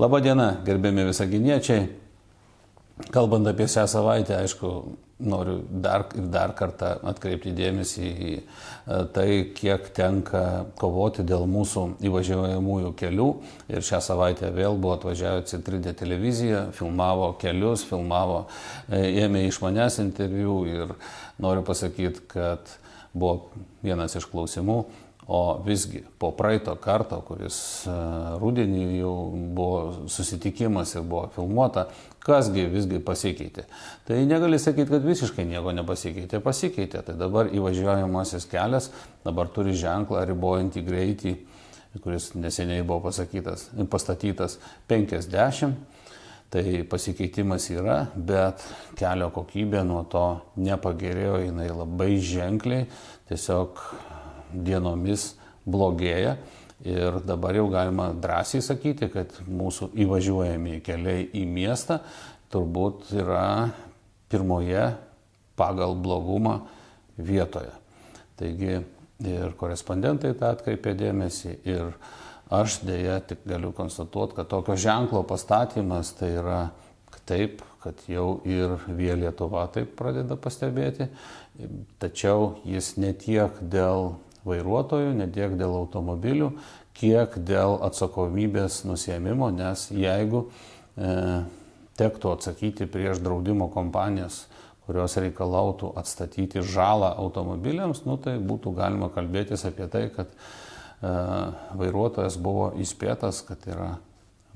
Labadiena, gerbiami visaginiečiai. Kalbant apie šią savaitę, aišku, noriu dar kartą atkreipti dėmesį į tai, kiek tenka kovoti dėl mūsų įvažiuojamųjų kelių. Ir šią savaitę vėl buvo atvažiavę Citridė televizija, filmavo kelius, ėmė iš manęs interviu ir noriu pasakyti, kad buvo vienas iš klausimų. O visgi po praeito karto, kuris rudenį jau buvo susitikimas ir buvo filmuota, kasgi visgi pasikeitė. Tai negali sakyti, kad visiškai nieko nepasikeitė. Pasikeitė. Tai dabar įvažiuojamasis kelias dabar turi ženklą ribojantį greitį, kuris neseniai buvo pastatytas 50. Tai pasikeitimas yra, bet kelio kokybė nuo to nepagerėjo, jinai labai ženkliai, tiesiog dienomis blogėja ir dabar jau galima drąsiai sakyti, kad mūsų įvažiuojami keliai į miestą turbūt yra pirmoje pagal blogumą vietoje. Taigi ir korespondentai tą atkreipė dėmesį ir aš dėja tik galiu konstatuoti, kad tokio ženklo pastatymas tai yra taip, kad jau ir Via Lietuva taip pradeda pastebėti, tačiau jis ne tiek dėl vairuotojų, ne tiek dėl automobilių, kiek dėl atsakomybės nusiėmimo, nes jeigu tektų atsakyti prieš draudimo kompanijas, kurios reikalautų atstatyti žalą automobiliams, tai būtų galima kalbėtis apie tai, kad vairuotojas buvo įspėtas, kad yra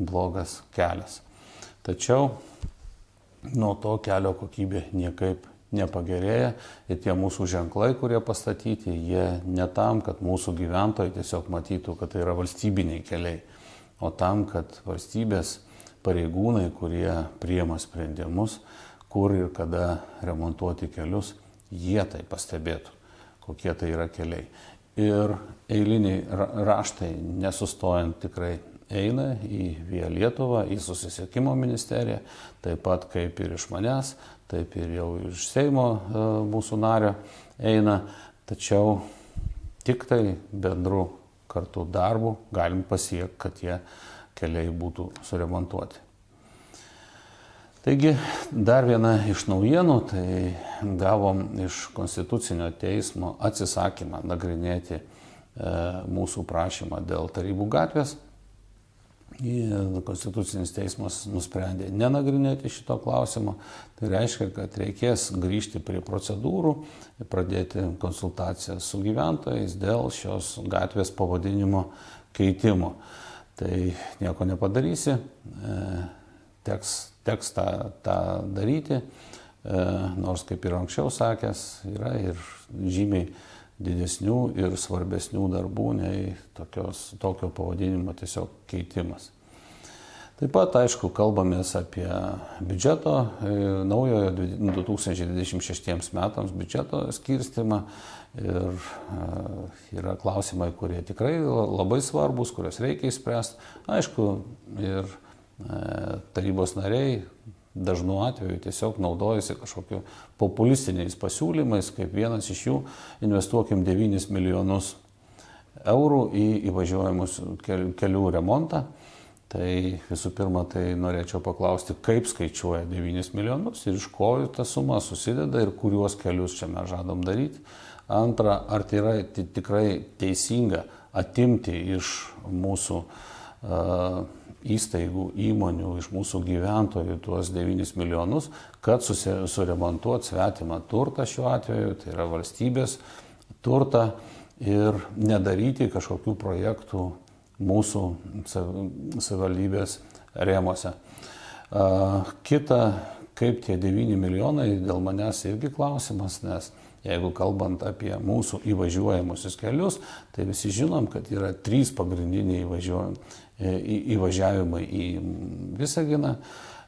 blogas kelias. Tačiau nuo to kelio kokybė niekaip nepagerėja ir tie mūsų ženklai, kurie pastatyti, jie ne tam, kad mūsų gyventojai tiesiog matytų, kad tai yra valstybiniai keliai, o tam, kad valstybės pareigūnai, kurie priima sprendimus, kur ir kada remontuoti kelius, jie tai pastebėtų, kokie tai yra keliai. Ir eiliniai raštai nesustojant tikrai eina į Via Lietuvą, į Susisiekimo ministeriją, taip pat kaip ir iš manęs, taip ir jau iš Seimo mūsų nario eina, tačiau tik tai bendru kartu darbu galim pasiekti, kad tie keliai būtų suremontuoti. Taigi, dar viena iš naujienų, tai gavom iš Konstitucinio teismo atsisakymą nagrinėti mūsų prašymą dėl Tarybų gatvės. Konstitucinis teismas nusprendė nenagrinėti šito klausimo. Tai reiškia, kad reikės grįžti prie procedūrų, pradėti konsultaciją su gyventojais dėl šios gatvės pavadinimo keitimo. Tai nieko nepadarysi, teks tą daryti, nors kaip ir anksčiau sakęs, yra ir žymiai didesnių ir svarbesnių darbų nei tokio pavadinimo tiesiog keitimas. Taip pat, aišku, kalbamės apie biudžeto, naujojo 2026 metams biudžeto skirstimą ir yra klausimai, kurie tikrai labai svarbus, kuriuos reikia išspręsti. Aišku, ir tarybos nariai dažnu atveju tiesiog naudojasi kažkokiu populistiniais pasiūlymais, kaip vienas iš jų investuokim 9 milijonus eurų į įvažiuojamus kelių remontą. Tai visų pirma, tai norėčiau paklausti, kaip skaičiuoja 9 milijonus ir iš ko ta suma susideda ir kuriuos kelius čia mes žadam daryti. Antra, ar tai yra tikrai teisinga atimti iš mūsų įstaigų, įmonių, iš mūsų gyventojų tuos 9 milijonus, kad suremontuoti svetimą turtą šiuo atveju, tai yra valstybės turtą ir nedaryti kažkokių projektų mūsų savivaldybės rėmuose. Kita, kaip tie 9 milijonai, dėl manęs irgi klausimas, nes jeigu kalbant apie mūsų įvažiuojamusius kelius, tai visi žinom, kad yra 3 pagrindiniai įvažiavimai į Visaginą.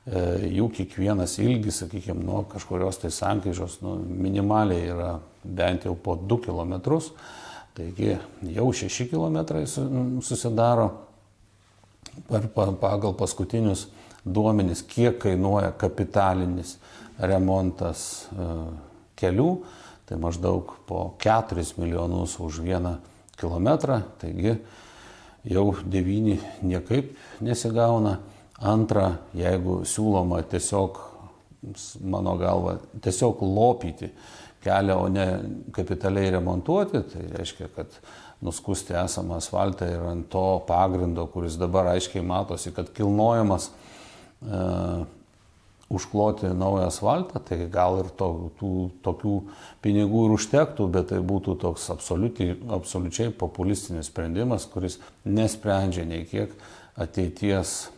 Jų kiekvienas ilgis, sakykime, nuo kažkurios tai sankryžos minimaliai yra bent jau po 2 kilometrus. Taigi jau 6 kilometrai susidaro pagal paskutinius duomenis, kiek kainuoja kapitalinis remontas kelių. Tai maždaug po 4 milijonus už 1 kilometrą, taigi jau 9 niekaip nesigauna. Antra, jeigu siūloma tiesiog, mano galva, tiesiog lopyti kelią, o ne kapitaliai remontuoti, tai reiškia, kad nuskusti esamą asfaltą ir ant to pagrindo, kuris dabar aiškiai matosi, kad kilnojamas, užkloti naują asfaltą, tai gal ir tokių pinigų ir užtektų, bet tai būtų toks absoliučiai populistinis sprendimas, kuris nesprendžia nei kiek ateities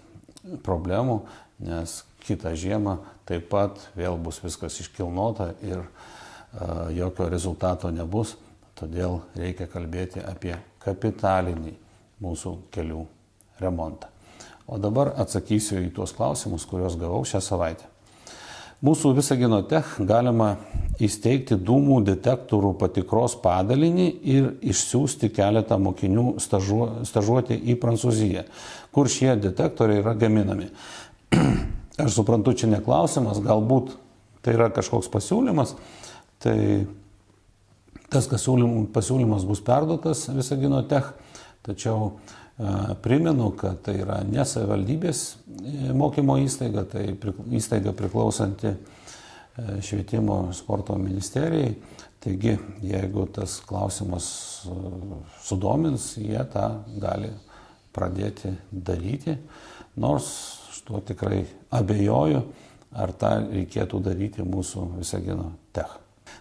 problemų, nes kitą žiemą taip pat vėl bus viskas iškilnota ir jokio rezultato nebus. Todėl reikia kalbėti apie kapitalinį mūsų kelių remontą. O dabar atsakysiu į tuos klausimus, kuriuos gavau šią savaitę. Mūsų Visagino Tech galima įsteigti dūmų detektorų patikros padalinį ir išsiųsti keletą mokinių stažuoti į Prancūziją, kur šie detektoriai yra gaminami. Aš suprantu, čia ne klausimas, galbūt tai yra kažkoks pasiūlymas, tai tas pasiūlymas bus perduotas Visagino Tech, tačiau primenu, kad tai yra ne savivaldybės mokymo įstaiga, tai įstaiga priklausanti švietimo sporto ministerijai. Taigi, jeigu tas klausimas sudomins, jie tą gali pradėti daryti, nors aš tuo tikrai abejoju, ar tą reikėtų daryti mūsų Visagino Tech.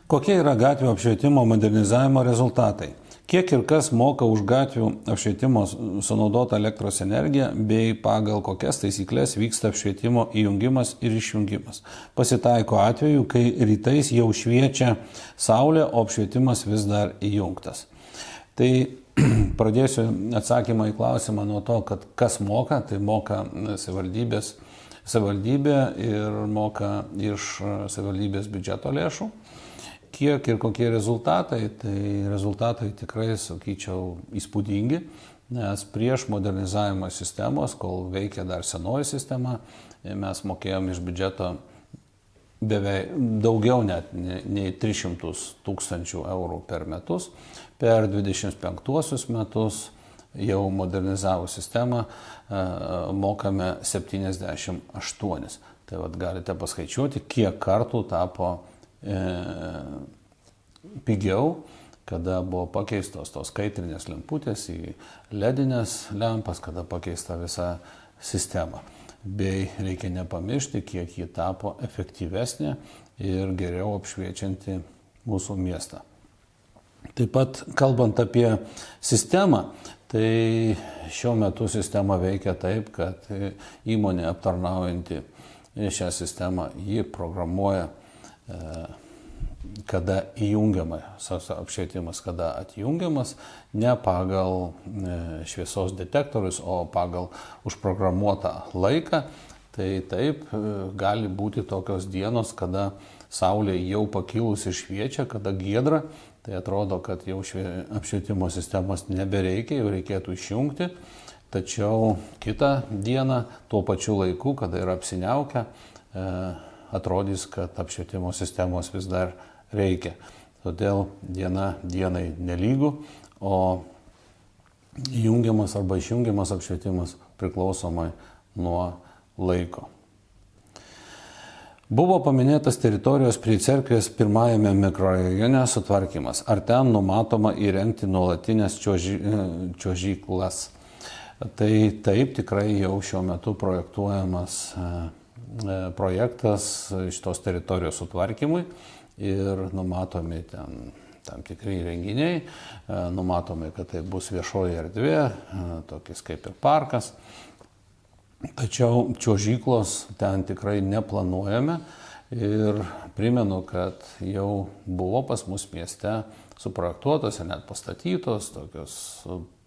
Kokie yra gatvių apšvietimo modernizavimo rezultatai? Kiek ir kas moka už gatvių apšvietimo sunaudotą elektros energiją bei pagal kokias taisyklės vyksta apšvietimo įjungimas ir išjungimas? Pasitaiko atveju, kai rytais jau šviečia saulė, o apšvietimas vis dar įjungtas. Tai pradėsiu atsakymą į klausimą nuo to, kad kas moka, tai moka savivaldybė ir moka iš savivaldybės biudžeto lėšų. Kiek ir kokie rezultatai, tai rezultatai tikrai, sakyčiau, įspūdingi, nes prieš modernizavimą sistemos, kol veikia dar senoji sistema, mes mokėjom iš biudžeto beveik daugiau net nei 300 000 eurų per metus. Per 25 metus jau modernizavus sistemą mokame 78. Tai vat galite paskaičiuoti, kiek kartų tapo pigiau, kada buvo pakeistos tos kaitrinės lemputės į ledinės lempas, kada pakeista visa sistema. Bei reikia nepamiršti, kiek ji tapo efektyvesnė ir geriau apšviečianti mūsų miestą. Taip pat, kalbant apie sistemą, tai šiuo metu sistema veikia taip, kad įmonė aptarnaujanti šią sistemą, ji programuoja kada įjungiamas apšvietimas, kada atjungiamas, ne pagal šviesos detektorius, o pagal užprogramuotą laiką. Tai taip gali būti tokios dienos, kada saulė jau pakilusi šviečia, kada giedra, tai atrodo, kad jau apšvietimo sistemos nebereikia, jau reikėtų išjungti. Tačiau kitą dieną, tuo pačiu laiku, kada yra apsiniaukę, atrodys, kad apšvietimo sistemos vis dar reikia. Todėl diena dienai nelygu, o įjungiamas arba išjungiamas apšvietimas priklausomai nuo laiko. Buvo paminėtas teritorijos prie cerkvės pirmajame mikrorajone sutvarkymas. Ar ten numatoma įrengti nuolatinės čiuožyklas? Tai taip, tikrai jau šiuo metu projektuojamas projektas šitos teritorijos sutvarkymui ir numatomi ten tam tikri renginiai, numatomi, kad tai bus viešoji erdvė, tokis kaip ir parkas. Tačiau čiuožyklos ten tikrai neplanuojame ir primenu, kad jau buvo pas mus mieste suprojektuotos ir net pastatytos tokios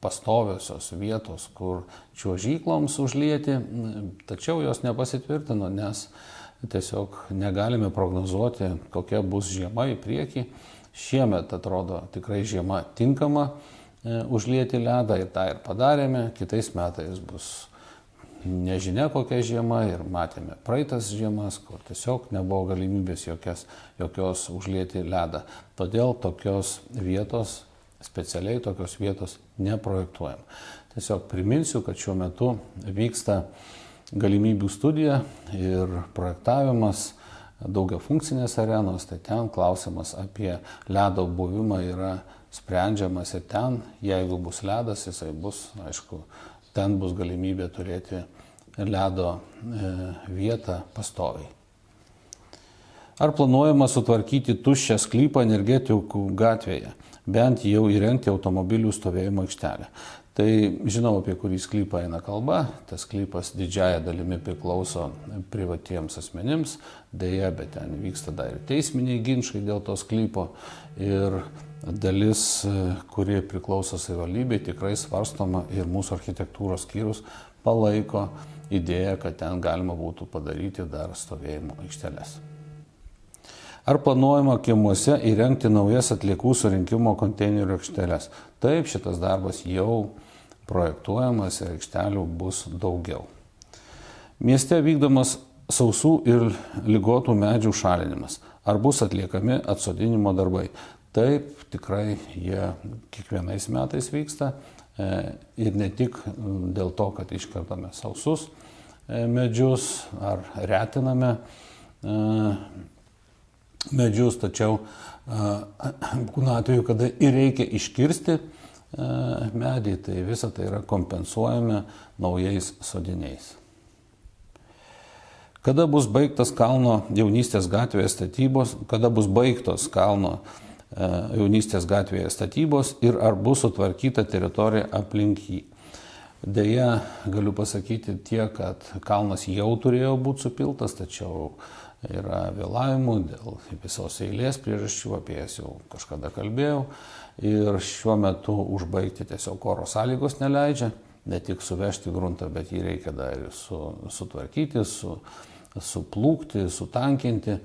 pastoviosios vietos, kur čiuožykloms užlieti, tačiau jos nepasitvirtino, nes tiesiog negalime prognozuoti, kokia bus žiema į priekį. Šiemet atrodo tikrai žiema tinkama užlieti ledą ir tą ir padarėme, kitais metais bus nežinia kokia žiema ir matėme praeitas žiemas, kur tiesiog nebuvo galimybės jokios užlieti ledą. Todėl specialiai tokios vietos neprojektuojam. Tiesiog priminsiu, kad šiuo metu vyksta galimybių studija ir projektavimas daugiafunkcinės arenos, tai ten klausimas apie ledo buvimą yra sprendžiamas ir ten, jeigu bus ledas, jisai bus, aišku, ten bus galimybė turėti ledo vietą pastoviai. Ar planuojama sutvarkyti tuščią sklypą Energetikų gatvėje, bent jau įrengti automobilių stovėjimo aikštelę? Tai žinau, apie kurį sklypą eina kalba. Tas sklypas didžiaja dalimi priklauso privatiems asmenims, deja, bet ten vyksta dar ir teisminiai ginčai dėl to sklypo. Ir dalis, kuri priklauso savivaldybei, tikrai svarstoma ir mūsų architektūros skyrius palaiko idėją, kad ten galima būtų padaryti dar stovėjimo aikšteles. Ar planuojama kiemuose įrengti naujas atliekų surinkimo konteinerių aikšteles? Taip, šitas darbas jau projektuojamas ir aikštelių bus daugiau. Mieste vykdomas sausų ir ligotų medžių šalinimas. Ar bus atliekami atsodinimo darbai? Taip, tikrai jie kiekvienais metais vyksta ir ne tik dėl to, kad iškertame sausus medžius ar retiname medžius, tačiau būna atveju, kada ir reikia iškirsti medį, tai visa tai yra kompensuojami naujais sodiniais. Kada bus baigtas Kalno jaunystės gatvėje statybos, kada bus baigtos Kalno jaunystės gatvėje statybos ir ar bus sutvarkyta teritorija aplink jį? Deja, galiu pasakyti tiek, kad kalnas jau turėjo būti supiltas, tačiau yra vėlavimų dėl visos eilės priežasčių, apie jas jau kažkada kalbėjau. Ir šiuo metu užbaigti tiesiog oro sąlygos neleidžia, ne tik suvežti gruntą, bet jį reikia dar ir sutvarkyti, suplūkti, sutankinti.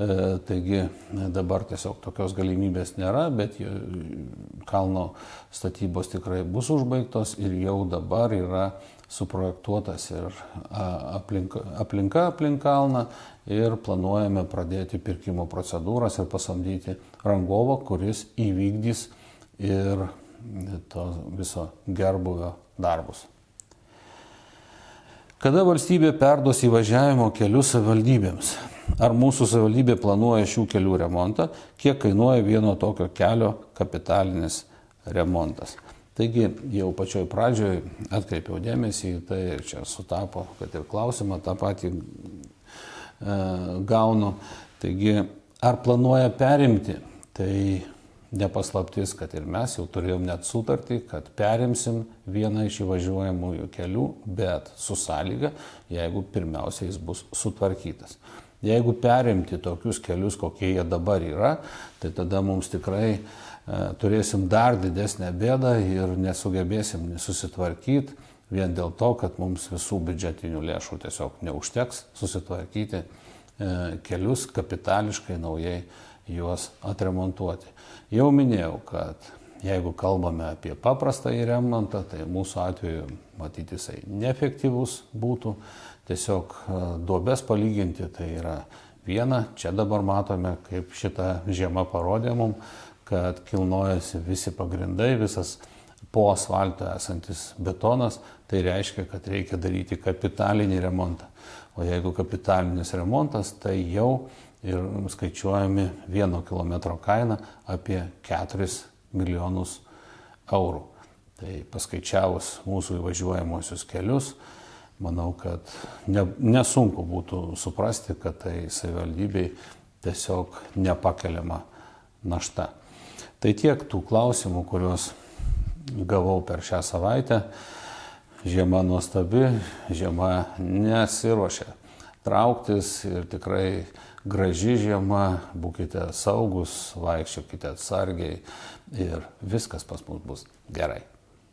Taigi dabar tiesiog tokios galimybės nėra, bet kalno statybos tikrai bus užbaigtos ir jau dabar yra suprojektuotas ir aplinka aplink kalną ir planuojame pradėti pirkimo procedūras ir pasamdyti rangovą, kuris įvykdys ir to viso gerbūvio darbus. Kada valstybė perduos įvažiavimo kelius savivaldybėms? Ar mūsų savivaldybė planuoja šių kelių remontą? Kiek kainuoja vieno tokio kelio kapitalinis remontas? Taigi jau pačioj pradžioj atkreipiau dėmesį į tai ir čia sutapo, kad ir klausimą tą patį gaunu. Taigi, ar planuoja perimti? Tai nepaslaptis, kad ir mes jau turėjom net sutartį, kad perimsim vieną iš įvažiuojamųjų kelių, bet su sąlyga, jeigu pirmiausia jis bus sutvarkytas. Jeigu perimti tokius kelius, kokie jie dabar yra, tai tada mums tikrai turėsim dar didesnę bėdą ir nesugebėsim susitvarkyti vien dėl to, kad mums visų biudžetinių lėšų tiesiog neužteks susitvarkyti kelius kapitališkai naujai juos atremontuoti. Jau minėjau, kad jeigu kalbame apie paprastą remontą, tai mūsų atveju matyti jisai neefektyvus būtų. Tiesiog duobes palyginti tai yra viena. Čia dabar matome, kaip šita žiema parodė mums, kad kilnojasi visi pagrindai, visas po asfalto esantis betonas. Tai reiškia, kad reikia daryti kapitalinį remontą. O jeigu kapitalinis remontas, tai jau ir skaičiuojami 1 kilometro kaina apie 4 milijonus eurų. Tai paskaičiavus mūsų įvažiuojamosius kelius, manau, kad nesunku būtų suprasti, kad tai savivaldybei tiesiog nepakeliama našta. Tai tiek tų klausimų, kuriuos gavau per šią savaitę. Žiema nuostabi, žiema nesiruošia trauktis ir tikrai graži žiema, būkite saugus, vaikščiokite atsargiai ir viskas pas mus bus gerai.